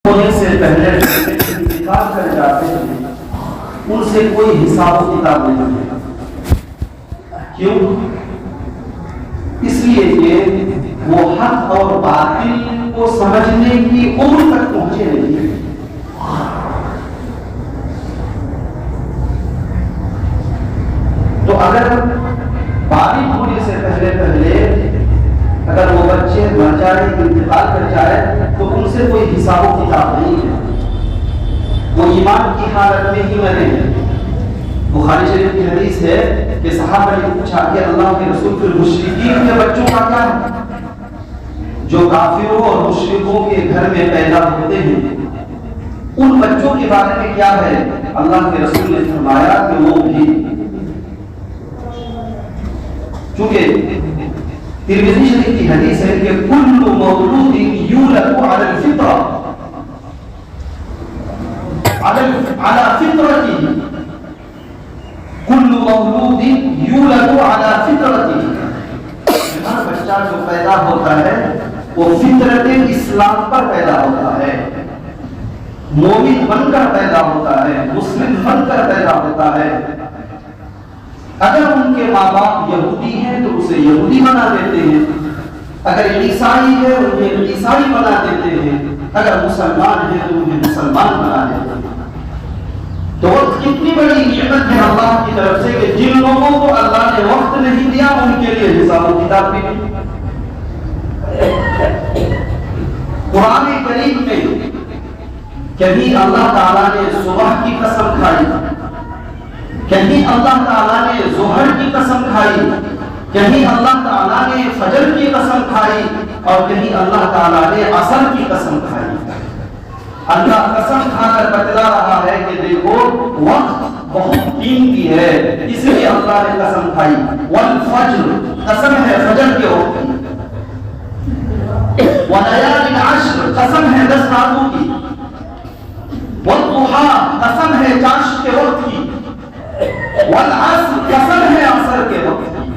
ہونے سے پہلے انتقال کر جاتے ہیں ان سے کوئی حساب و کتاب نہیں ہے۔ کیوں؟ اس لیے کہ وہ حق اور باطل کو سمجھنے کی عمر تک پہنچے نہیں۔ تو اگر بالغ ہونے سے پہلے اگر وہ بچے مر جائے انتقال کر جائے تو ان سے کوئی حساب و کتاب نہیں ہے، وہ ایمان کی حالت میں ہی مرے ہیں۔ بخاری شریف کی حدیث ہے کہ صحابہ نے پوچھا کہ اللہ کے رسول پھر مشرکین کے بچوں کا کیا ہے؟ جو کافروں اور مشرکوں کے گھر میں پیدا ہوتے ہیں ان بچوں کے بارے میں کیا ہے؟ اللہ کے رسول نے فرمایا کہ وہ بھی، چونکہ ترمذی شریف کی حدیث ہے کہ کل مولود یولد علی الفطرہ علی فطرته، کل مولود یولد علی فطرته، ہر بچہ جو پیدا ہوتا ہے وہ فطرت اسلام پر پیدا ہوتا ہے، مومن بن کر پیدا ہوتا ہے، مسلم بن کر پیدا ہوتا ہے۔ اگر ان کے ماں باپ یہودی ہیں تو اسے یہودی بنا دیتے ہیں، اگر عیسائی ہے انہیں عیسائی بنا دیتے ہیں، اگر مسلمان ہے تو انہیں مسلمان بنا دیتے ہیں۔ تو وقت کتنی بڑی نعمت ہے اللہ کی طرف سے کہ جن لوگوں کو اللہ نے وقت نہیں دیا ان کے لیے حساب و کتاب بھی نہیں۔ قرآن کریم میں کہیں اللہ تعالیٰ نے صبح کی قسم کھائی، کہیں اللہ تعالیٰ نے ظہر کی قسم کھائی، کہیں اللہ تعالیٰ نے فجر کی قسم کھائی اور کہیں اللہ تعالیٰ نے عصر کی قسم کھائی۔ اللہ قسم کھا کر بتلا رہا ہے کہ دیکھو وقت بہت قیمتی ہے، اس لیے اللہ نے قسم کھائی۔ والفجر، قسم ہے فجر کے وقت کی، ولیال عشر، قسم ہے 10 راتوں کی، والضحی، قسم ہے چاشت کے وقت کی، والعصر، قسم ہے عصر کے وقت کی۔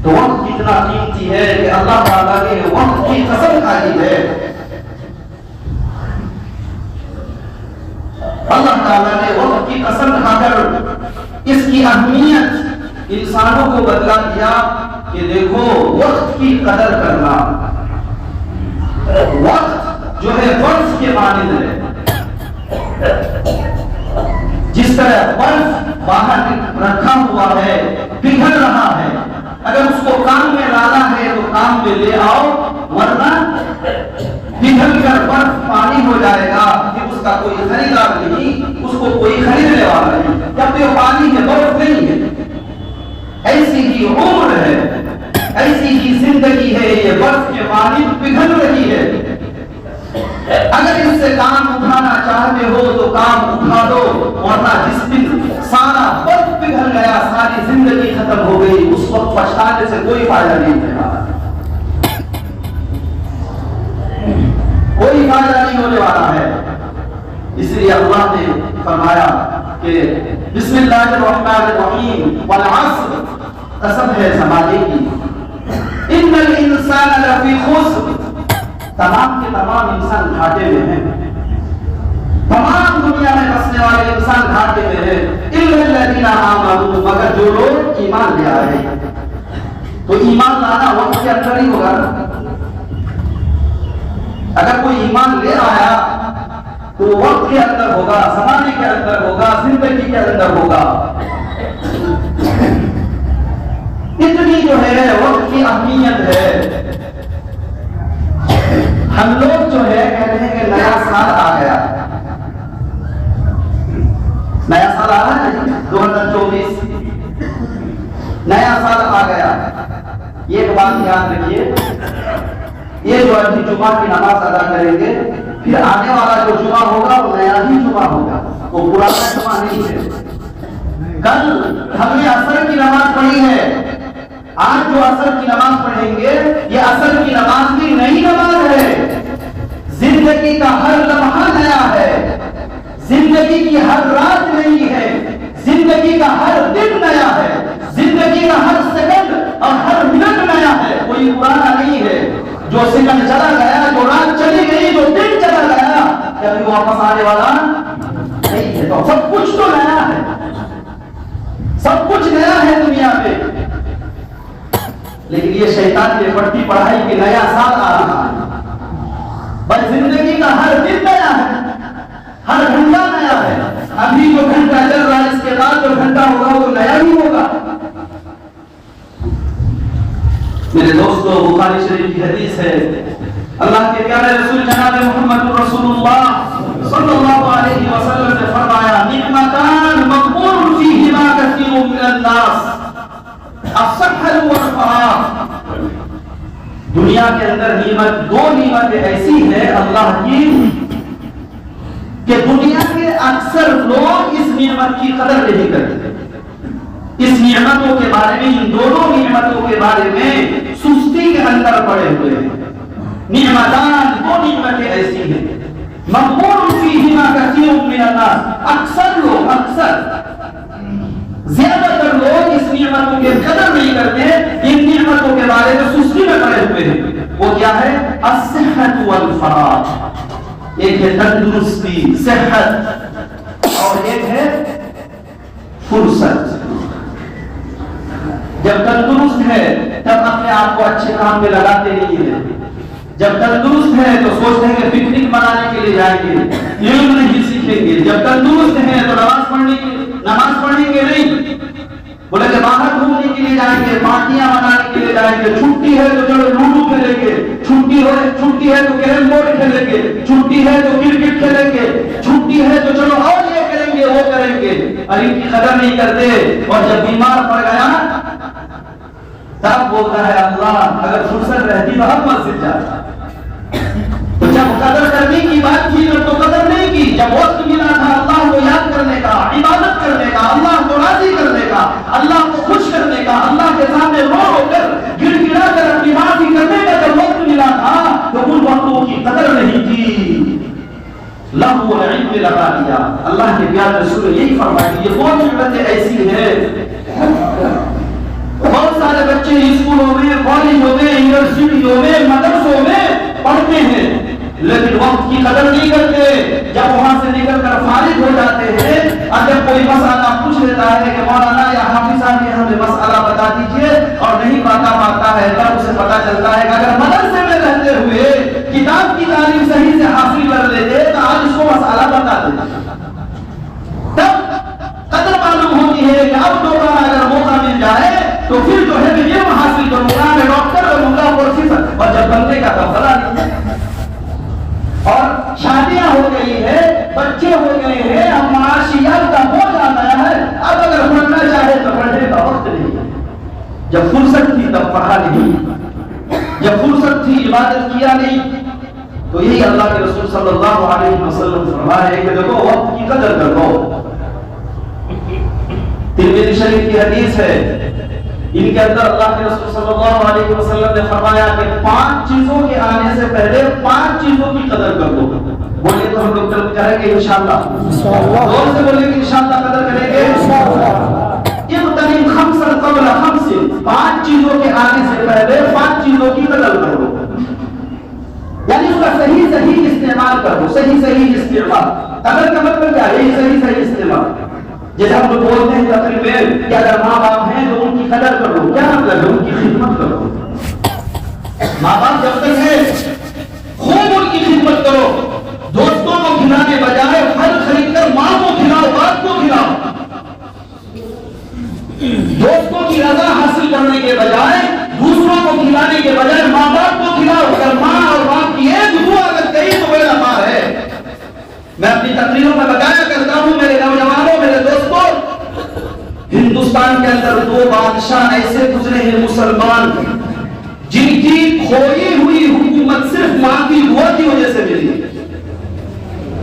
تو وقت کتنا قیمتی ہے کہ اللہ تعالیٰ نے وقت کی قسم کھائی ہے۔ اللہ تعالیٰ نے وقت کی قسم کھا کر اس کی اہمیت انسانوں کو بتلا دیا کہ دیکھو وقت کی قدر کرنا۔ وقت جو ہے برف کے مانند ہے، جس طرح برف باہر رکھا ہوا ہے پگھل رہا ہے، اگر اس کو کام میں لانا ہے تو کام میں لے آؤ، ورنہ پگھل کر برف پانی ہو جائے گا کہ اس کا کوئی خریدار نہیں، اس کو کوئی خریدنے والا نہیں، جب یہ پانی ہے برف نہیں ہے۔ ایسی ہی عمر ہے، ایسی ہی زندگی ہے، یہ برف کے پانی پگھل رہی ہے۔ اگر اس سے کام اٹھانا چاہتے ہو تو کام اٹھا دو، ورنہ جس دن سارا برف پگھل گیا، ساری زندگی ختم ہو گئی، اس وقت پچھتانے سے کوئی فائدہ نہیں ہوگا، کوئی فائدہ نہیں ہونے والا ہے۔ اس لیے اللہ نے فرمایا کہ بسم اللہ الرحمن الرحیم، والعصر، قسم ہے زمانے کی، ان الانسان لفی خسر، تمام کے تمام انسان گھاٹے میں ہیں، تمام دنیا میں بسنے والے انسان گھاٹے میں ہیں، الا الذین آمنوا، مگر جو لوگ ایمان لے آئے۔ تو ایمان لانا وقت کے اندر ہی ہوگا۔ اگر کوئی ایمان لے آیا تو وقت کے اندر ہوگا، زمانے کے اندر ہوگا، زندگی کے اندر ہوگا۔ اتنی جو ہے وقت کی اہمیت ہے۔ ہم لوگ جو ہے کہتے ہیں کہ نیا سال آ گیا، نیا سال آ رہا ہے 2024، نیا سال آ گیا۔ یہ ایک بات یاد رکھیے، یہ جو ابھی جمعہ کی نماز ادا کریں گے، پھر آنے والا جو جمعہ ہوگا وہ نیا ہی جمعہ ہوگا، وہ پرانا جمعہ نہیں ہے۔ کل ہم نے عصر کی نماز پڑھی ہے، آج جو عصر کی نماز پڑھیں گے یہ عصر کی نماز بھی نئی نماز ہے۔ زندگی کا ہر لمحہ نیا ہے، زندگی کی ہر رات نئی ہے، زندگی کا ہر دن نیا ہے، زندگی کا ہر سیکنڈ اور ہر منٹ نیا ہے، کوئی پرانا نہیں ہے۔ جو سیکنڈ چلا گیا، جو رات چلی گئی، جو دن چلا گیا، کبھی واپس آنے والا نہیں ہے۔ تو سب کچھ تو نیا ہے، سب کچھ نیا ہے دنیا میں، لیکن یہ شیطان کی بڑھتی پڑھائی کہ نیا سال آ رہا ہے۔ بس زندگی کا ہر دن نیا ہے، ہر گھنٹہ نیا ہے۔ ابھی جو گھنٹہ چل رہا ہے، اس کے بعد جو گھنٹہ ہوگا وہ نیا ہی ہوگا۔ میرے دوستو، بخاری شریف کی حدیث ہے، اللہ کے پیارے رسول جناب محمد رسول اللہ صلی اللہ علیہ وسلم نے فرمایا: نعمتان مغبون فیہما کثیر من الناس، الصحة والفراغ۔ دنیا کے اندر دو نعمتیں ایسی ہیں اللہ کی کہ دنیا کے اکثر لوگ اس نعمت کی قدر نہیں کرتے۔ اس نعمتوں کے بارے میں، ان دونوں نعمتوں کے بارے میں سستی کے اندر پڑے ہوئے ہیں۔ نعمتان، دو نعمتیں ایسی ہیں، مغبون فیہما کثیر من الناس، اکثر زیادہ تر لوگ اس نعمتوں کے قدر نہیں کرتے، ان نعمتوں کے بارے میں سستی میں پڑے ہوئے ہیں۔ وہ کیا ہے؟ الصحت والفراغ۔ ایک ہے تندرستی، صحت، اور ایک ہے فرصت۔ جب تندرست ہے تب اپنے آپ کو اچھے کام میں لگاتے نہیں ہیں۔ جب تندرست ہے تو سوچتے ہیں کہ پکنک منانے کے لیے جائیں گے، علم نہیں سیکھیں گے۔ جب تندرست ہے تو نماز پڑھیں گے نہیں، بولے کہ باہر گھومنے کے لیے جائیں گے، پارٹیاں منانے کے لیے جائیں گے۔ چھٹی ہے تو چلو لوڈو کھیلیں گے، چھٹی ہے تو کیرم بورڈ کھیلیں گے، چھٹی ہے تو کرکٹ کھیلیں گے، چھٹی ہے تو چلو اور یہ کریں گے وہ کریں گے، اور ان کی قدر نہیں کرتے۔ اور جب بیمار پڑ گیا تب بولتا ہے اللہ اگر فرصت رہتی تو اب مسجد جاتا۔ تو جب قدر کرنے کی بات تھی تو قدر نہیں کی۔ جب وقت ملا تھا اللہ کو یاد کرنے کا، عبادت کرنے کا، اللہ کو راضی کرنے کا، اللہ کو خوش کرنے کا، اللہ کے سامنے رو رو کر گر گرا کر اپنی معافی کرنے کا جب وقت ملا تھا تو ان وقتوں کی قدر نہیں کی، لہو العلم لگا دیا۔ اللہ کے پیارے رسول نے یہی فرمایا کہ یہ وہ نعمتیں ایسی ہیں۔ بہت سارے بچے اسکولوں میں، کالجوں میں، یونیورسٹیوں میں، مدرسوں میں پڑھتے ہیں لیکن وقت کی قدر نہیں کرتے۔ جب وہاں سے نکل کر فارغ ہو جاتے ہیں، اگر کوئی مسئلہ پوچھ لیتا ہے کہ مولانا یا حافظ صاحب یہ ہمیں مسئلہ بتا دیجئے، اور نہیں بتا پاتا ہے تب اسے پتا چلتا ہے کہ اگر مدرسے میں رہتے ہوئے کتاب کی تعلیم صحیح سے حاصل کر لیتے تو آج اس کو مسئلہ بتا دیتے۔ تب قدر معلوم ہوتی ہے کہ اب دوبارہ اگر موقع مل جائے تو پھر جو ہے کہ یہ حاصل کروں گا، میں ڈاکٹر بنوں گا، پروفیسر۔ اور جب بننے کا تفصیلہ نہیں، اور شادیاں ہو گئی ہے، بچے ہو گئے ہیں، اب معاشیات کا بوجھ آ گیا ہے، اب اگر پڑھنا چاہے تو پڑھنے کا وقت نہیں ہے۔ جب فرصت تھی تب پڑھا نہیں، جب فرصت تھی عبادت کیا نہیں۔ تو یہی اللہ کے رسول صلی اللہ علیہ وسلم فرمائے کہ دیکھو وقت کی قدر کرو۔ ترمذی شریف کی حدیث ہے، ان کے اندر اللہ کے رسول صلی اللہ علیہ وسلم نے فرمایا کہ 5 چیزوں کے آنے سے پہلے 5 چیزوں کی قدر کر دو۔ بولے تو ہم لوگ کریں گے انشاءاللہ، زور سے بولیں گے انشاءاللہ قدر کریں گے انشاءاللہ۔ اغتنم خمسا قبل خمس، 5 چیزوں کے آنے سے پہلے 5 چیزوں کی قدر کرو، یعنی اس کا صحیح استعمال کرو، صحیح استعمال۔ قدر کا مطلب کیا ہے؟ صحیح استعمال۔ جیسے ہم لوگ بولتے ہیں تقریر میں کہ اگر ماں باپ ہیں تو ان کی قدر کرو، کیا مطلب ہے؟ ان کی خدمت کرو۔ ماں باپ جب تک ہے خوب ان کی خدمت کرو، دوستوں کو کھلانے بجائے پھل خرید کر ماں کو کھلاؤ، باپ کو کھلاؤ۔ دوستوں کی رضا حاصل کرنے کے بجائے، دوسروں کو کھلانے کے بجائے ماں باپ کو کھلاؤ۔ اگر ماں اور باپ کی ایک دعا اگر کہیں تو میرا ماں ہے۔ میں اپنی تقریروں میں بتایا کرتا ہوں میرے نوجوانوں، میرے دوستوں، ہندوستان کے اندر 2 بادشاہ ایسے گزرے ہیں مسلمان جن کی کھوئی ہوئی حکومت صرف ماں کی دعا کی وجہ سے ملی۔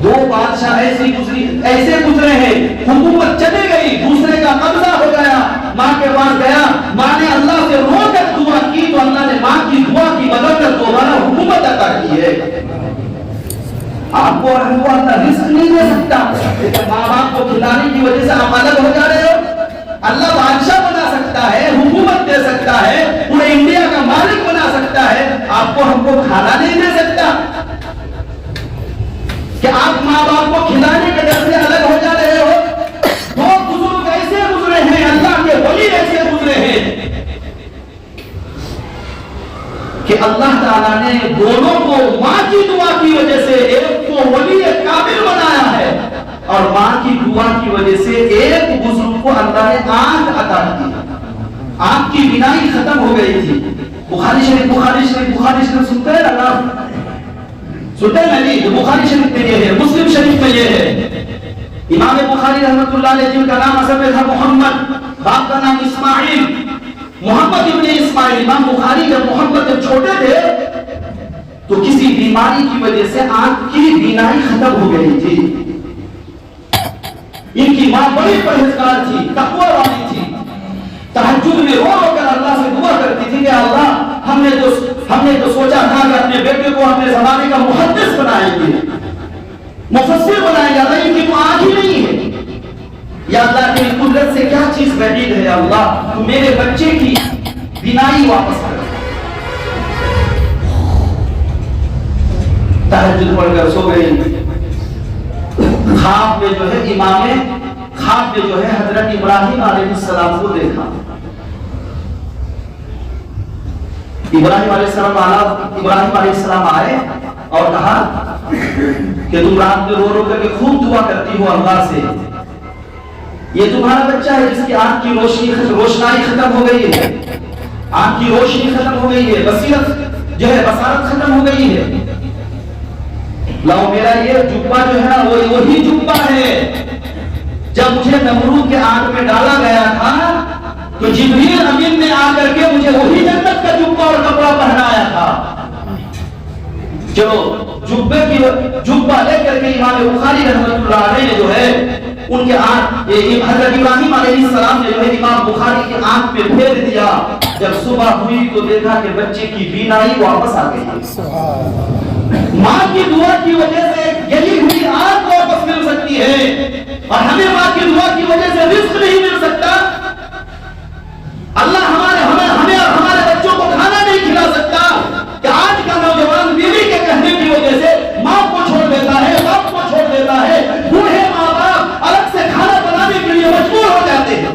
2 بادشاہ ایسے گزرے ہیں، حکومت چلی گئی، دوسرے کا قبضہ ہو گیا، ماں کے پاس گیا، ماں نے اللہ سے رو کر دعا کی تو اللہ نے ماں کی دعا کی بدولت دوبارہ حکومت عطا کی ہے۔ آپ کو اللہ رزق نہیں دے سکتا، لیکن ماں باپ کو کھلانے کی وجہ سے آپ الگ ہو جا رہے ہو۔ اللہ بادشاہ بنا سکتا ہے، حکومت دے سکتا ہے، پورے انڈیا کا مالک بنا سکتا ہے، آپ کو ہم کو کھانا نہیں دے سکتا؟ کہ آپ ماں باپ کو کھلانے کے ڈر سے الگ ہو جا رہے ہو؟ دو بزرگ ایسے گزرے ہیں، اللہ کے ولی ایسے گزرے ہیں کہ اللہ تعالیٰ نے دونوں کو ماں کی دعا کی وجہ سے ایک کو ولی کامل بنایا ہے، اور ماں کی دعا کی وجہ سے ایک بزرگ کو اللہ نے آنکھ عطا کی۔ آنکھ کی بینائی ختم ہو گئی تھی۔ بخاری شریف سنتے ہیں نا؟ سنتے ہیں نہیں؟ بخاری شریف میں یہ ہے، مسلم شریف میں یہ ہے۔ امام بخاری رحمۃ اللہ علیہ جن کا نام اصل میں تھا محمد، باپ کا نام اسماعیل، محمد ابن اسماعیل۔ امام بخاری جب محمد جب چھوٹے تھے تو کسی بیماری کی وجہ سے آنکھ کی بینائی ختم ہو گئی تھی۔ ان کی ماں بڑی پرہیزگار تھی، تقوی والی تھی، تہجد میں رو رو کر اللہ سے دعا کرتی تھی کہ اللہ ہم نے تو سوچا تھا کہ اپنے بیٹے کو اپنے زمانے کا محدث بنائیں گے، مفسر بنائیں گے، اللہ ان کی تو آنکھ ہی نہیں ہے۔ یا اللہ کی قدرت سے کیا چیز بعید ہے، اللہ تو میرے بچے کی بینائی واپس کر۔ تہجد پڑھ کر سو گئی۔ خواب میں جو ہے حضرت ابراہیم علیہ السلام کو دیکھا۔ ابراہیم علیہ السلام آئے اور کہا کہ تم رات میں رو رو کر کے خوب دعا کرتی ہو اللہ سے، یہ تمہارا بچہ ہے جس کی آنکھ کی روشنائی ختم ہو گئی ہے، آنکھ کی روشنی ختم ہو گئی ہے، بصیرت جو ہے بصارت ختم ہو گئی ہے۔ لاؤ میرا یہ جبہ جو ہے نا وہی جبہ ہے جب مجھے نمرود کے آگ میں ڈالا گیا تھا تو جبریل امین نے آ کر کے مجھے وہی جنت کا جبہ اور کپڑا پہنایا تھا۔ چلو جبہ لے کر کے امام بخاری رحمۃ اللہ علیہ جو ہے ان کے حضرت ابراہیم علیہ السلام نے جو ہے امام بخاری کی آنکھ پہ پھیر دیا۔ جب صبح ہوئی تو دیکھا کہ بچے کی بینائی واپس آ گئی۔ ماں کی دعا کی وجہ سے یہی ہوئی آنکھ واپس مل سکتی ہے، اور ہمیں ماں کی دعا کی وجہ سے رزق نہیں مل سکتا۔ اللہ ہمارے بچوں کو کھانا نہیں کھلا سکتا کہ آج کا نوجوان بیوی کے کہنے کی وجہ سے ماں کو چھوڑ دیتا ہے، باپ کو چھوڑ دیتا ہے، بوڑھے ماں باپ الگ سے کھانا بنانے کے لیے مجبور ہو جاتے ہیں۔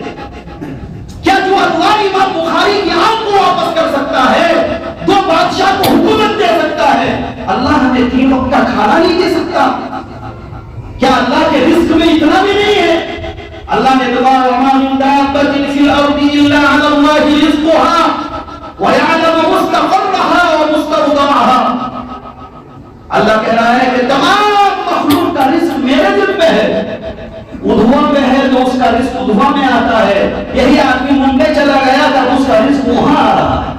کیا جو اللہ امام بخاری کی آنکھ کو واپس کر سکتا ہے، دو بادشاہ کو حکومت دے سکتا ہے، اللہ ہمیں 3 وقت کا کھانا نہیں دے سکتا؟ کیا اللہ کے رزق میں اتنا بھی نہیں ہے؟ اللہ نے کہا وَمَا مِن دَابَّةٍ فِي الْأَرْضِ إِلَّا عَلَى اللَّهِ رِزْقُهَا وَيَعْلَمُ مُسْتَقَرَّهَا وَمُسْتَوْدَعَهَا۔ اللہ کہہ رہا ہے کہ تمام مخلوق کا رزق میرے ذمہ ہے۔ ادھوا میں ہے تو اس کا رزق ادھوا میں آتا ہے، یہی آدمی ممبئی چلا گیا تھا اس کا رزق وہاں آ رہا ہے۔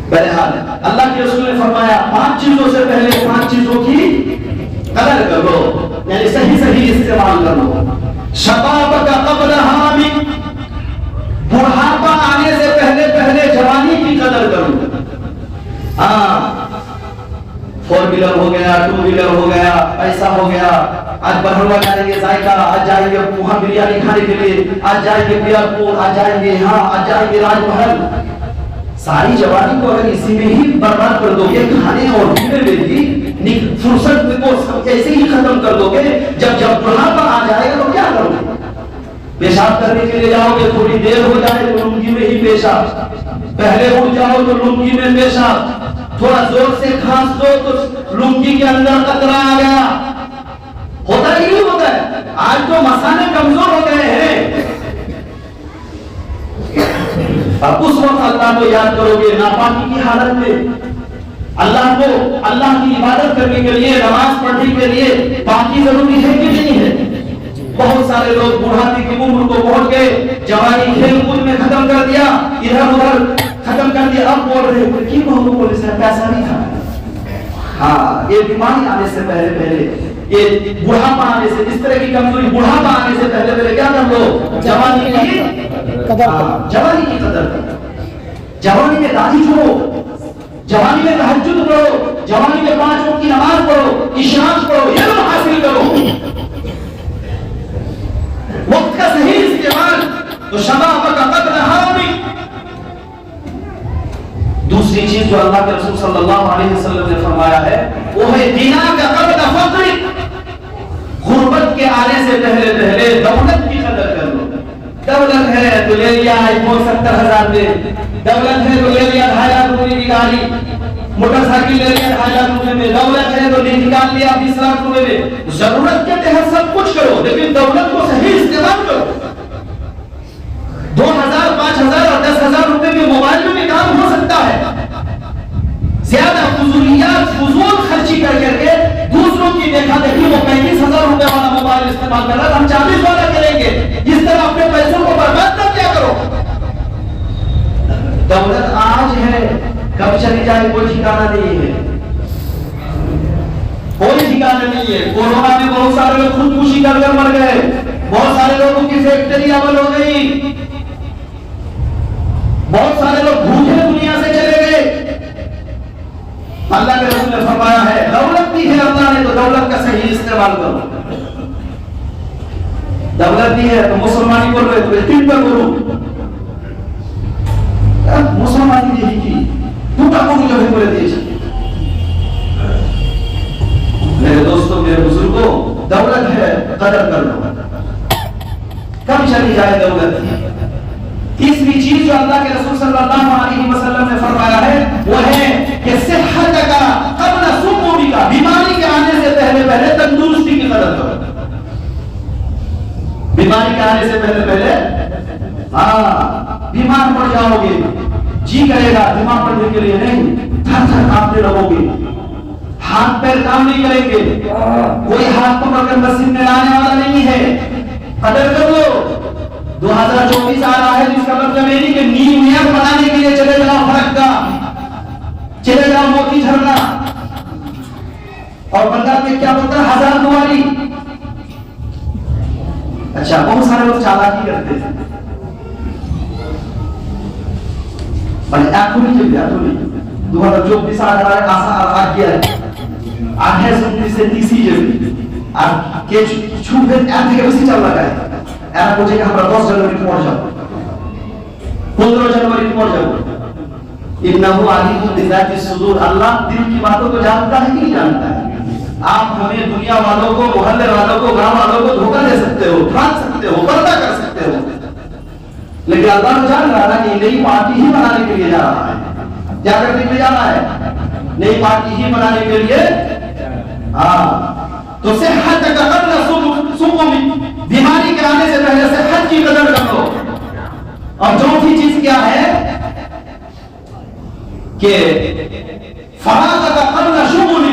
بہرحال اللہ کے رسول نے فرمایا 5 چیزوں سے پہلے 5 چیزوں کی قدر کرو، یعنی صحیح استعمال کرو۔ شباب کا قبل حامل، بڑھاپا آنے سے پہلے جوانی کی قدر کرو۔ ہاں 4 ویلر ہو گیا، 2 ویلر ہو گیا، ایسا ہو گیا، آج بڑھوا جائیں گے ذائقہ، آج جائیں گے وہاں بریانی کھانے کے لیے، آج جائیں گے پیرپور، آج جائیں گے یہاں، آج جائیں گے راج محل۔ ساری جوانی کو اگر اسی میں ہی برباد کر دو گے، کھانے اور پینے میں بھی فرصت کو ایسے ہی ختم کر دو گے، جب بڑھاپا آ جائے گا تو کیا کرو گے؟ پیشاب کرنے کے لیے جاؤ گے، تھوڑی دیر ہو جائے تو لنگی میں ہی پیشاب، پہلے اٹھ جاؤ تو لنگی میں پیشاب، تھوڑا زور سے کھانس دو تو لنگی کے اندر قطرہ آ گیا۔ ہوتا ہی نہیں ہوتا ہے؟ آج تو مثانے کمزور ہو گئے ہیں۔ اب اس وقت اللہ کو یاد کرو گے ناپاکی کی حالت میں، اللہ کی عبادت کرنے کے لیے، نماز پڑھنے کے لیے پاکی ضروری ہے کہ نہیں ہے؟ بہت سارے لوگ بڑھاپے کی عمر کو پہنچ گئے، جوانی کھیل کود میں ختم کر دیا، ادھر ادھر ختم کر دیا، اب بول رہے ہیں کہ بہت کو اس نے پیسہ نہیں کھایا۔ ہاں یہ بیماری آنے سے پہلے یہ بڑھاپا آنے سے، اس طرح کی کمزوری بڑھاپا آنے سے پہلے کیا کر لو؟ جوانی کی قدر کرو، جوانی کی قدر کرو، جوانی میں داڑھی چھوڑو، جوانی میں تہجد پڑھو، جوانی میں 5 وقت کی نماز پڑھو، اشراق پڑھو، علم حاصل کرو، وقت کا صحیح استعمال۔ تو شباب کا قدر حامی، دوسری چیز جو اللہ کے رسول صلی اللہ علیہ وسلم نے فرمایا ہے وہ ہے غنا کا قبل فقر. غربت کے آنے سے پہلے پہلے دولت کی قدر کر لو. دولت ہے تو لے لیا آئی فون 70,000 میں, دولت ہے تو لے لیا 2.5 لاکھ روپے کی گاڑی, موٹر سائیکل لے لیا 2.5 لاکھ روپے میں, دولت ہے تو نکال لیا 20 لاکھ روپے میں. ضرورت کے تحت سب کچھ کرو لیکن دولت کو صحیح استعمال کرو. 2,000 5,000 اور 10,000 روپے کے موبائل میں بھی کام ہو سکتا ہے. زیادہ فضولیات فضول خرچی کر کے دوسروں کی دیکھا دیکھی وہ 35,000 روپے والا موبائل استعمال کر رہا ہے, ہم 40 والا کریں گے. اس طرح اپنے پیسوں کو برباد نہ کیا کرو. دولت آج ہے, کب چلی جائے کوئی ٹھکانا نہیں ہے, کوئی ٹھکانا نہیں ہے. کورونا میں بہت سارے لوگ خودکشی کر کر مر گئے, بہت سارے لوگوں کی فیکٹری عمل ہو گئی, بہت سارے لوگ بھوکے دنیا سے چلے گئے. اللہ کے رسول نے فرمایا ہے دولت دی ہے اللہ نے تو دولت کا صحیح استعمال کرو. دولت دی ہے تو مسلمانی بول رہے تو یقین پر کرو. مسلمانی دی کی دوٹا کو جو ہے بولے دیے. میرے دوستوں میرے بزرگوں دولت ہے قدر کر لو, کب چلی جائے دولت. تیسری چیز جو اللہ کے رسول صلی اللہ علیہ وسلم نے فرمایا ہے وہ ہے کہ صحت کا قبل سقومی کا, بیماری کے آنے سے پہلے پہلے تندرستی کی قدر کرو. بیماری کے آنے سے پہلے پہلے بیمار پڑ جاؤ گے, جی کرے گا بیمار پڑنے کے لیے نہیں, تھر تھر کانپنے لگو گے, ہاتھ پیر کام نہیں کریں گے, کوئی ہاتھ پکڑ کر مسجد میں لانے والا نہیں ہے. قدر کر لو. 2024 آ رہا ہے جس کا مطلب یہ نہیں کہ نیو ایئر بنانے کے لیے چلے جاؤ فرق کا, چلے جاؤ موتی جھرنا, اور بنگال میں کیا بولتا ہے 1000 دواری. اچھا بہت سارے لوگ چالاکی کرتے ہیں, بھائی آپ کو نہیں چلے آپ کو نہیں 2024 آ رہا ہے آسا آگیا ہے آگے سنتی سے تیسی جب آپ کے چھوپے آپ دیکھے اسی چل رہا ہے. آپ پوچھے کہ ہمارا 10 جنوری کو پہنچ جاؤ, 15 جنوری کو پہنچ جاؤ. انہو علیم بذات الصدور, اللہ دل کی باتوں کو جانتا ہے کہ نہیں جانتا ہے. آپ ہمیں دنیا والوں کو, محلے والوں کو, گاؤں والوں کو دھوکہ دے سکتے ہو, ٹھان سکتے ہو, پردہ کر سکتے ہو, لیکن اللہ جان رہا ہے کہ نئی پارٹی ہی بنانے کے لیے جا رہا ہے. کیا کرنے کے لیے جا رہا ہے؟ نئی پارٹی ہی بنانے کے لیے. تو صحت کا قبل سقومی, بیماری کے آنے سے پہلے صحت کی قدر کر لو. اور چوتھی چیز کیا ہے کہ فراغ کا قبل شغل,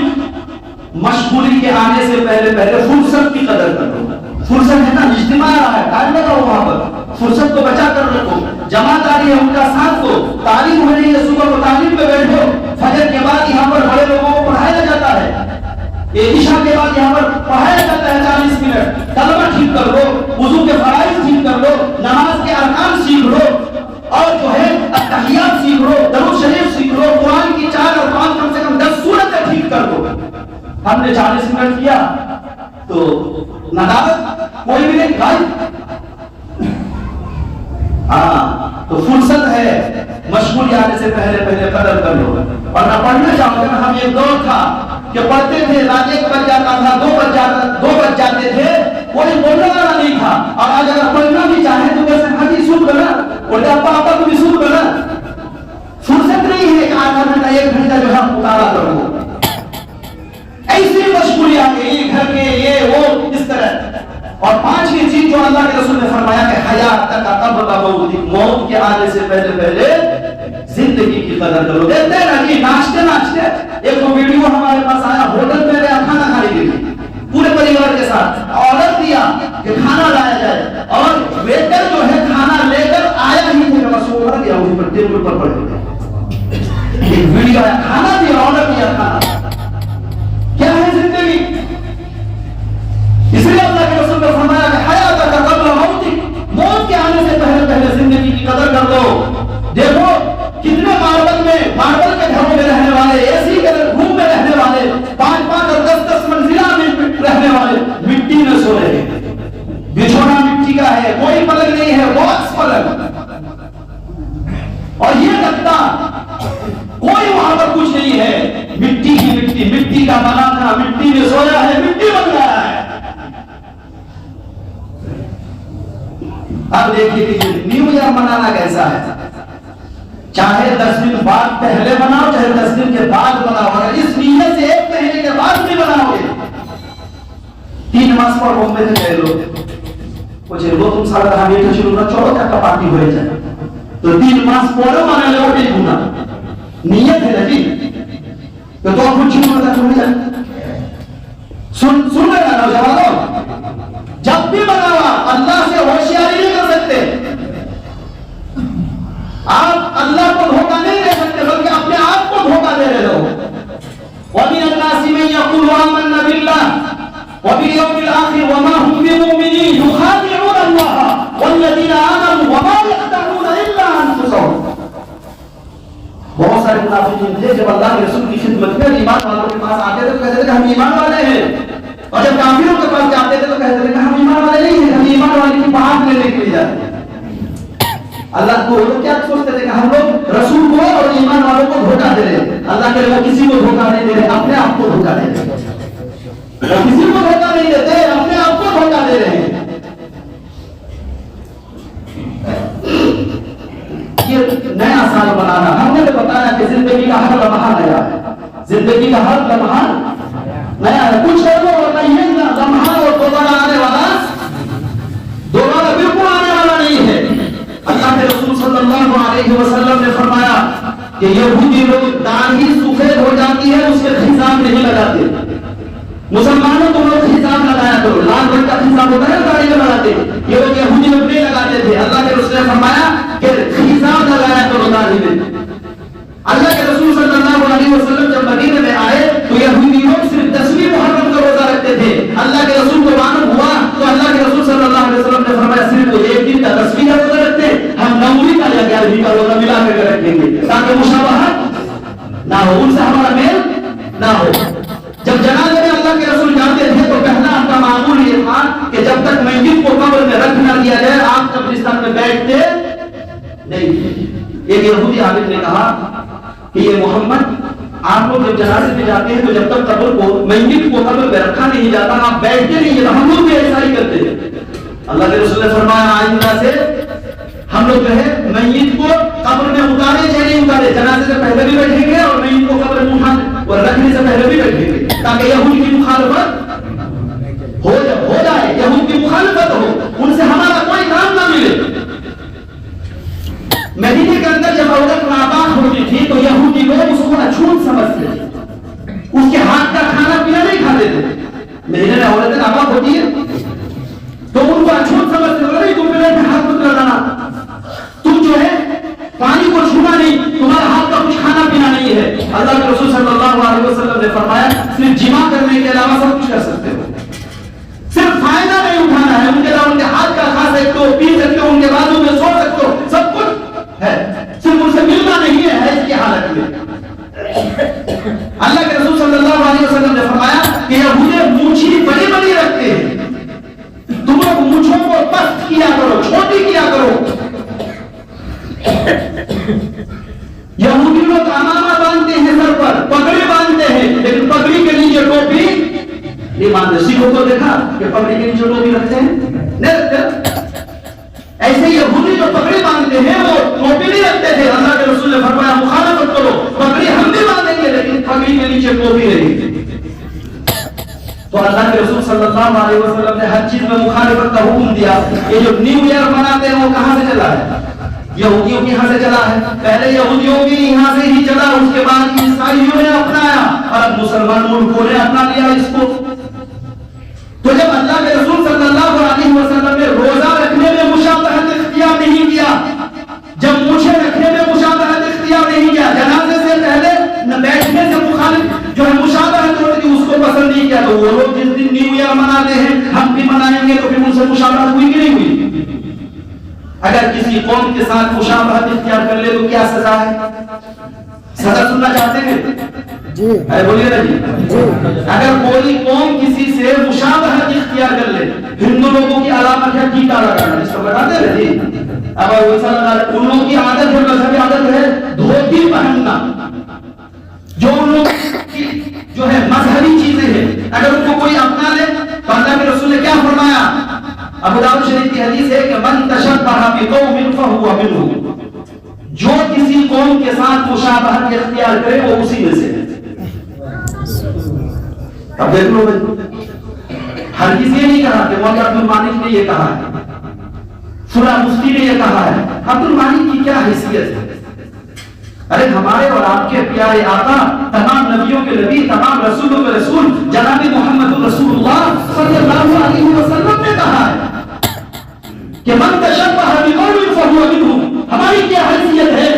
مشغولی کے آنے سے پہلے پہلے فرصت کی قدر کر لو. فرصت ہے نا, اجتماع آ رہا ہے, ٹائم لگاؤ وہاں پر, فرصت کو بچا کر رکھو. جماعت آ رہی ہے ان کا ساتھ دو, تعلیم ہو رہی ہے صبح کو تعلیم پہ بیٹھو. فجر کے بعد یہاں پر بڑے لوگوں کو پڑھایا جاتا ہے, عشاء کے بعد یہاں پر پڑھایا جاتا ہے 40 منٹ. کلمہ ٹھیک کر لو, وضو کے فرائض ٹھیک کر لو, نماز کے ارکان سیکھ لو, اور جو ہے التحیات سیکھ لو, درود شریف سیکھ لو, قرآن کی 4 ارکان کم سے کم 10 سورتیں ٹھیک کر لو. ہم نے 40 منٹ کیا تو ندامت کوئی بھی نہیں کھائی. تو فرصت ہے, مشغول آنے سے پہلے پہلے قدر کر لو. اور نہ پڑھنا چاہو گے, ہم ایک دور تھا کہ پڑھتے تھے رات 1 بج جاتا تھا, 2 بج جاتے تھے, کوئی بولنے والا نہیں تھا. اور آج اگر پڑھنا بھی چاہے تو کیسے حاجی سن کرنا, اور ابا ابا کو بھی سن کرنا. فرصت نہیں ہے کہ آدھا گھنٹہ 1 گھنٹہ جو ہے مطالعہ کرو. ایسی مشغولیات کے یہ گھر کے یہ وہ اس طرح. اور 5ویں چیز جو اللہ کے رسول نے فرمایا کہ حیات تک قبل موت, موت کے آنے سے پہلے پہلے زندگی کی قدر کرو. دیکھتے ہیں نا کہ ناچتے ایک تو ویڈیو ہمارے پاس آیا, ہوٹل میں گیا کھانا کھانے کے لیے پورے پریوار کے ساتھ, آرڈر دیا کہ کھانا لایا جائے, اور ویٹر جو ہے کھانا لے کر آیا ہی نہیں, بس وہ مر گیا وہیں پر ٹیبل پر پڑ گیا. ایک ویڈیو آیا, کھانا دیا, آرڈر دیا کھانا. کیا ہے زندگی؟ اس لیے اللہ کے رسول نے فرمایا کہ حیات کا قبل موت, موت کے آنے سے پہلے پہلے زندگی کی قدر کر دو. دیکھو کتنے ماربل کے گھروں میں رہنے دیکھیے کہ یہ نیو ایئر منانا کیسا ہے. چاہے 10 دن بعد پہلے مناؤ چاہے 10 دن کے بعد مناؤ, اگر اس نیت سے 1 مہینے کے بعد بھی مناؤ گے. 3 نماز پڑھ بومبے سے کہہ لو بچے لو تم سارا رہا یہ شروع نہ چھوڑو کیا پارٹی ہو جائے تو 3 نماز پڑھو مانا لو بھی گنا نیت ہے جی تو کچھ شروع نہ چھوڑ جائے. سن رہے نا نوجوانوں, جب بھی مناوا اللہ سے ہوشیاری نہیں کر سکتے. آپ اللہ کو دھوکہ نہیں دے سکتے بلکہ اپنے آپ کو دھوکہ دے رہے ہو. وَمِنَ النَّاسِ مَن يَقُولُ آمَنَّا بِاللَّهِ وَبِالْيَوْمِ الْآخِرِ وَمَا هُمْ بِمُؤْمِنِينَ يُخَادِعُونَ اللَّهَ وَالَّذِينَ آمَنُوا وَمَا يَخْدَعُونَ إِلَّا أَنفُسَهُم. بہت سارے منافقین تھے جب اللہ کے رسول کی خدمت میں ایمان والوں کے پاس آتے تھے تو کہتے تھے کہ ہم ایمان والے ہیں, اور جب کافروں کے پاس جاتے تھے تو کہتے تھے کہ ہم ایمان والے نہیں ہیں, ہم ایمان والے کی بات لینے کے لیے جاتے ہیں. اللہ کو لوگ کیا سوچتے تھے کہ ہم لوگ رسول کو اور ایمان والوں کو دھوکہ دے رہے ہیں. اللہ کے لوگ کسی کو دھوکہ نہیں دے رہے, اپنے آپ کو دھوکہ دے رہے ہیں. کسی کو دھوکہ نہیں دیتے, اپنے آپ کو دھوکہ دے رہے ہیں. یہ نیا سال منانا ہم نے بتایا کہ زندگی کا ہر لمحہ نیا ہے, زندگی کا ہر لمحہ نیا ہے. کچھ لوگوں اور یہ لمحہ اور دوبارہ آنے والا دوبارہ بالکل آنے والا نہیں ہے. اللہ کے رسول صلی اللہ علیہ وسلم نے فرمایا کہ یہودی لوگ داڑھی سفید ہو جاتی ہے اس کے خزام نہیں لگاتے. مسلمانوں کو لوگ خزام لگایا کرو, لال رنگ کا خزام ہوتا ہے داڑھی میں لگاتے, یہ لوگ یہودی لوگ نہیں لگاتے تھے. اللہ کے رسول نے فرمایا کہ خزام لگایا کرو داڑھی میں. اللہ کے رسول صلی اللہ علیہ وسلم جب مدینے میں آئے تو یہودی لوگ صرف 10ویں محرم کا روزہ رکھتے تھے. اللہ کے رسول کو معلوم ہوا تو اللہ کے رسول صلی اللہ علیہ وسلم نے فرمایا صرف وہ ایک دن کا 10ویں کا روزہ رکھتے, ہم 9ویں کا یا 11ویں کا روزہ ملا کر رکھیں گے تاکہ مشابہت نہ ہو, ان سے ہمارا میل نہ ہو. جب جنازے میں اللہ کے رسول جاتے تھے تو پہلا ان کا معمول یہ تھا کہ جب تک میت کو قبر میں رکھ نہ دیا جائے آپ قبرستان میں بیٹھتے نہیں. ایک یہودی عالم نے کہا کہ یہ محمد آپ لوگ جب جنازے میں جاتے ہیں تو جب تک قبر کو میت کو قبر میں رکھا نہیں جاتا آپ بیٹھتے نہیں ہیں, ہم لوگ بھی ایسا ہی کرتے ہیں. اللہ کے رسول نے فرمایا آئندہ سے ہم لوگ جو ہے میت کو قبر میں اتارے چاہے نہیں اتارے, جنازے سے پہلے بھی بیٹھیں گے اور میت کو قبر میں اٹھانے اور رکھنے سے پہلے بھی بیٹھیں گے تاکہ یہود کی مخالفت ہو جائے, یہود کی مخالفت ہو, ان سے ہمارا کوئی کام نہ ملے. مدینے کے اندر جب عورت ناباہ ہوتی تھی تو یہودی لوگ اس کو اچھوت سمجھتے تھے, اس کے ہاتھ کا کھانا پینا نہیں کھاتے تھے. مدینے میں عورتیں ناباہ ہوتی ہے تو ان کو اچھوت سمجھتے تھے, نہیں تم میرے ہاتھ مت لگانا, تم جو ہے پانی کو چھونا نہیں, تمہارے ہاتھ کا کچھ کھانا پینا نہیں ہے. اللہ کے رسول صلی اللہ علیہ وسلم نے فرمایا صرف جمع کرنے کے علاوہ سب کچھ کر سکتے ہو, صرف فائدہ نہیں اٹھانا ہے. ان کے علاوہ ان کے ہاتھ کا کھا سکتے ہو, پی سکتے ہو, ان کے بازو میں سو سکتے ہو, سب کچھ ہے, صرف ان سے ملنا نہیں ہے اس کی حالت میں. اللہ کے رسول صلی اللہ علیہ وسلم نے فرمایا کہ یہودی مونچھی بڑی بڑی رکھتے ہیں, تم لوگ مونچھوں کو پست کیا کرو, چھوٹی کیا کرو. یہودی لوگ امامہ باندھتے ہیں سر پر, پگڑی باندھتے ہیں, لیکن پگڑی کے نیچے ٹوپی نہیں باندھتے. سکھوں کو دیکھا کہ پگڑی کے نیچے ٹوپی رکھتے ہیں, نہیں رکھتے. ایسے یہودی جو پگڑی باندھتے ہیں وہ ٹوپی نہیں رکھتے تھے. اللہ کے رسول نے فرمایا مخالفت کرو, پگڑی ہم بھی باندھیں گے لیکن پگڑی کے نیچے ٹوپی نہیں. تو اللہ کے رسول صلی اللہ علیہ وسلم نے ہر چیز میں مخالفت کا حکم دیا. یہ جو نیو ایئر مناتے ہیں وہ کہاں سے چلا ہے؟ یہودیوں کے یہاں سے چلا ہے. پہلے یہودیوں کے یہاں سے ہی چلا, اس کے بعد عیسائیوں نے اپنایا اور اب مسلمان ملکوں نے اپنا لیا اس کو. تو جب اللہ کے رسول صلی اللہ علیہ وسلم نے روزہ رکھنے میں مشابہت اختیار نہیں کیا, جب مجھے رکھنے میں مشابہت اختیار نہیں کیا, جنازے سے پہلے نہ بیٹھنے سے مخالف جو ہے مشابہت ہوتی تھی اس کو پسند نہیں کیا, تو وہ لوگ جس دن نیو ایئر مناتے ہیں ہم بھی منائیں گے, تو پھر ان سے مشابہت ہوئی کہ نہیں ہوئی؟ اگر کسی قوم کے ساتھ مشابہت اختیار کر لے تو کیا سزا ہے؟ سزا سننا چاہتے ہیں جی؟ بولیے نا جی. اگر کوئی قوم کسی سے مشابہت اختیار کر لے, ہندو لوگوں کی علامت ہے ٹیکا لگانا, اس کو بتاتے ہیں جی. اب ان لوگوں کی عادت ہے, مذہبی عادت ہے دھوتی پہننا, جو ان لوگ کی جو ہے مذہبی چیزیں ہیں, اگر ان کو کوئی اپنا لے تو اللہ کے رسول نے کیا فرمایا؟ ابو داؤد شریف کی حدیث ہے کہ من تشبہ اختیار کرے وہ اسی میں سے ہے۔ اب دیکھ لو ہر کسی نے نہیں کہا کہ مولانا عبد المالک نے یہ کہا ہے، فلاں مفتی نے یہ کہا ہے۔ عبد المالک کی کیا حیثیت ہے؟ ارے ہمارے اور آپ کے پیارے آقا، تمام نبیوں کے نبی، تمام رسولوں کے رسول جناب محمد رسول اللہ صلی اللہ علیہ وسلم نے کہا ہے کہ من تشبہ بقوم فہو منہم۔ ہماری کیا حیثیت ہے؟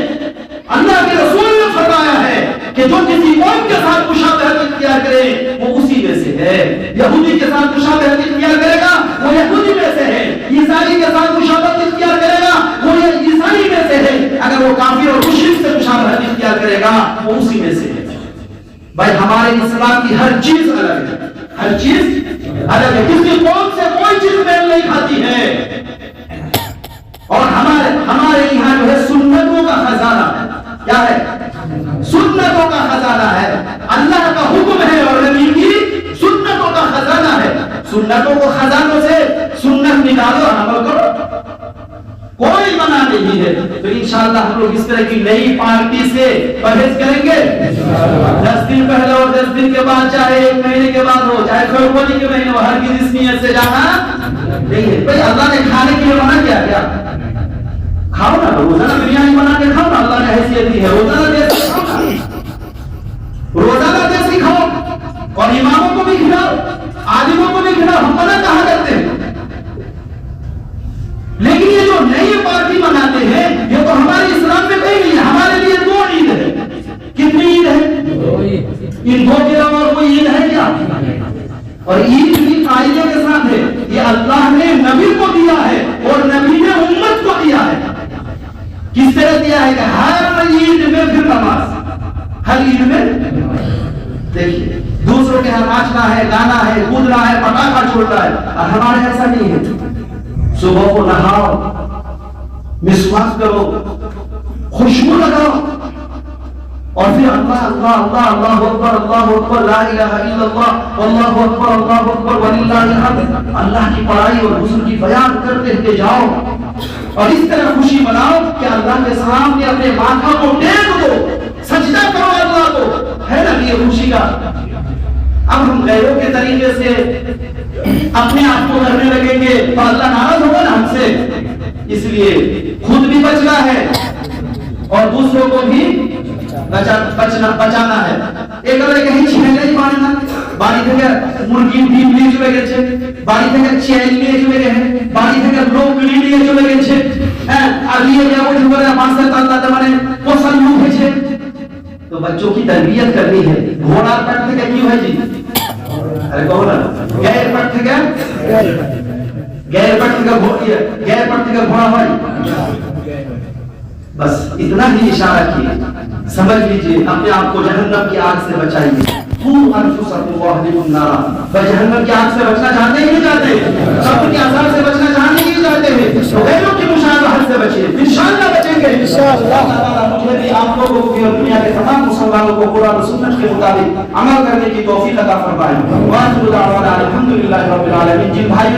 اللہ کے رسول نے فرمایا ہے کہ جو کسی قوم کے ساتھ مشابہت اختیار کرے وہ اسی میں سے ہے۔ یہودی کے ساتھ مشابہت اختیار کرے گا وہ یہودی میں سے ہے، عیسائی کے ساتھ مشابہت اختیار کرے گا وہ عیسائی میں سے ہے، اگر وہ کافر اور مشرک سے مشابہت اختیار کرے گا وہ اسی میں سے ہے۔ بھائی ہمارے اسلام کی ہر چیز الگ ہے، ہر چیز الگ ہے، کسی قوم سے کوئی چیز میل نہیں کھاتی ہے۔ اور ہمارے یہاں جو ہے سنتوں کا خزانہ ہے، کیا ہے؟ سنتوں کا خزانہ ہے، اللہ کا حکم ہے اور نبی کی سنتوں کا خزانہ ہے۔ سنتوں کو خزانوں سے سنت نکالو، عمل کرو، کوئی منع نہیں ہے۔ تو انشاءاللہ ہم لوگ اس طرح کی نئی پارٹی سے پرہیز کریں گے۔ 10 دن پہلے اور 10 دن کے بعد، چاہے 1 مہینے کے بعد ہو، چاہے فروری کے مہینے ہو، ہرگز اس نیت سے جانا نہیں ہے۔ بھائی اللہ نے کھانے کے لیے منع کیا؟ کیا کھاؤ نا، روزانہ بریانی بنا کے کھاؤ نا، اللہ نے حیثیت دی ہے، روزانہ دیسی کھاؤ نا، روزانہ دیسی کھاؤ، اور اماموں کو بھی کھلاؤ، عالموں کو بھی کھلاؤ، ہم منع کہاں کرتے ہیں؟ لیکن یہ جو نئی پارٹی مناتے ہیں یہ تو ہمارے اسلام میں کہیں نہیں ہے۔ ہمارے لیے 2 عید ہے، کتنی عید ہے؟ ان 2 کے علاوہ کوئی عید ہے کیا؟ اور عید بھی قاعدے کے ساتھ ہے، یہ اللہ نے نبی کو دیا ہے اور نبی نے امت کو دیا ہے۔ کس طرح دیا ہے کہ ہر عید میں پھر نماز، ہر عید میں۔ دیکھیے دوسروں کے یہاں ناچنا ہے، گانا ہے، کودنا ہے، پٹاخہ چھوڑنا ہے، اور ہمارے ایسا نہیں ہے۔ صبح کو نہاؤ، مسواک کرو، خوشبو لگاؤ، اور پھر اللہ اللہ اللہ اللہ اکبر اللہ اکبر لا الہ الا اللہ واللہ اکبر اللہ اکبر وللہ الحمد، اللہ کی پڑھائی اور حضور کی بیان کرتے ہوئے جاؤ، اور اس طرح خوشی مناؤ کہ اللہ کے سامنے اپنے ماتھا کو ٹیک دو، سجدہ کرو اللہ کو، ہے نا یہ خوشی کا۔ اب ہم غیروں کے طریقے سے اپنے آپ کو کرنے لگیں گے تو اللہ ناراض ہوگا نا ہم سے۔ اس لیے خود بھی بچنا ہے اور دوسروں کو بھی بچانا ہے۔ ایک اور کہیں چھیلے مارنا، باری থেকে মুরগি ডিম নিয়ে চলে গেছে, বাড়ি থেকে ছেলে নিয়ে চলে গেছে, বাড়ি থেকে লোক নিয়ে চলে গেছে, হ্যাঁ, আর নিয়ে যাওয়া উঠে করে মাসে তাল্লাতে মানে পোষণ লোক হয়েছে। تو بچوں کی تربیت کرنی ہے۔ گھوڑا پٹ থেকে কি হয় জি? আরে কও না, গায়ের পট থেকে ঘোড়া হয়। بس اتنا ہی اشارہ کیے، سمجھ لیجئے اپنے آپ کو جہنم کی آگ سے بچائیے۔ جہنم کی آگ سے بچنا چاہتے ہیں نہیں چاہتے؟ قبر کے عذاب سے بچنا چاہتے ہیں نہیں چاہتے ہیں؟ تو غیروں کی مشابہت سے بچیں، انشاءاللہ بچیں گے۔ اللہ مجھے بھی آپ لوگوں کو بھی اور دنیا کے تمام مسلمانوں کو قرآن و سنت کے مطابق عمل کرنے کی توفیق عطا فرمائے۔ وآخر دعوانا الحمدللہ رب العالمین۔ جن بھائی